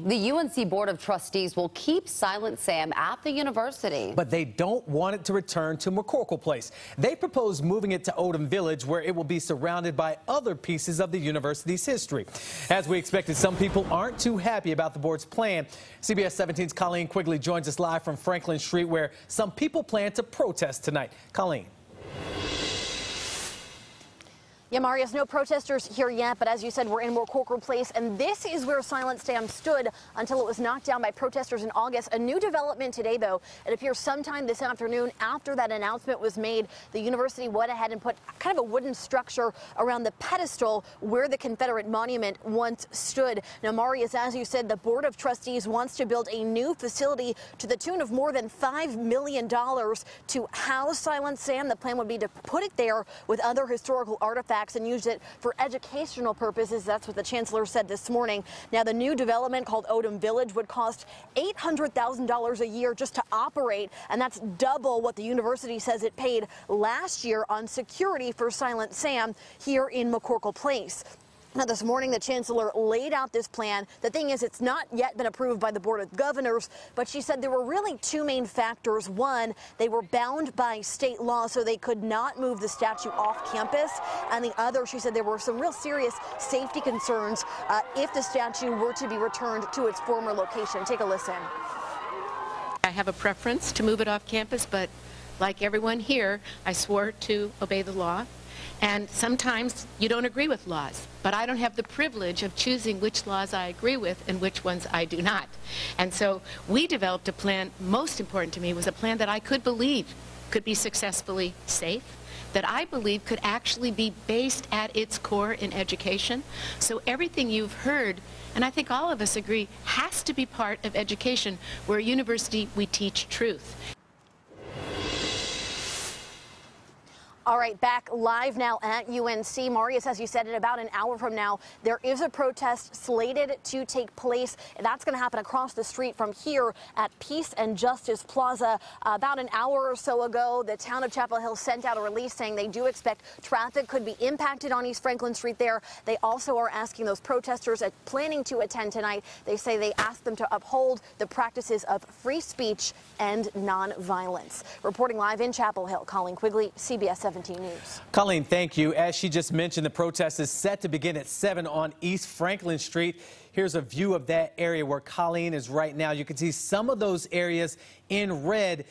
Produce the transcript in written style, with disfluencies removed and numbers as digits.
The UNC Board of Trustees will keep Silent Sam at the university. But they don't want it to return to McCorkle Place. They propose moving it to Odom Village, where it will be surrounded by other pieces of the university's history. As we expected, some people aren't too happy about the board's plan. CBS 17's Colleen Quigley joins us live from Franklin Street, where some people plan to protest tonight. Colleen. Yeah, Marius, no protesters here yet, but as you said, we're in McCorkle Place, and this is where Silent Sam stood until it was knocked down by protesters in August. A new development today, though. It appears sometime this afternoon, after that announcement was made, the university went ahead and put kind of a wooden structure around the pedestal where the Confederate monument once stood. Now, Marius, as you said, the Board of Trustees wants to build a new facility to the tune of more than $5 million to house Silent Sam. The plan would be to put it there with other historical artifacts and use it for educational purposes. That's what the chancellor said this morning. Now, the new development called Odom Village would cost $800,000 a year just to operate, and that's double what the university says it paid last year on security for Silent Sam here in McCorkle Place. Now, this morning, the chancellor laid out this plan. The thing is, it's not yet been approved by the Board of Governors, but she said there were really two main factors. One, they were bound by state law, so they could not move the statue off campus. And the other, she said there were some real serious safety concerns if the statue were to be returned to its former location. Take a listen. I have a preference to move it off campus, but like everyone here, I swore to obey the law. And sometimes you don't agree with laws, but I don't have the privilege of choosing which laws I agree with and which ones I do not. And so we developed a plan. Most important to me was a plan that I could believe could be successfully safe, that I believe could actually be based at its core in education. So everything you've heard, and I think all of us agree, has to be part of education. We're a university, we teach truth. All right, back live now at UNC. Marius, as you said, in about an hour from now, there is a protest slated to take place. That's going to happen across the street from here at Peace and Justice Plaza. About an hour or so ago, the town of Chapel Hill sent out a release saying they do expect traffic could be impacted on East Franklin Street there. They also are asking those protesters planning to attend tonight. They say they ask them to uphold the practices of free speech and nonviolence. Reporting live in Chapel Hill, Colleen Quigley, CBS 17 News. Colleen, thank you. As she just mentioned, the protest is set to begin at 7 on East Franklin Street. Here's a view of that area where Colleen is right now. You can see some of those areas in red.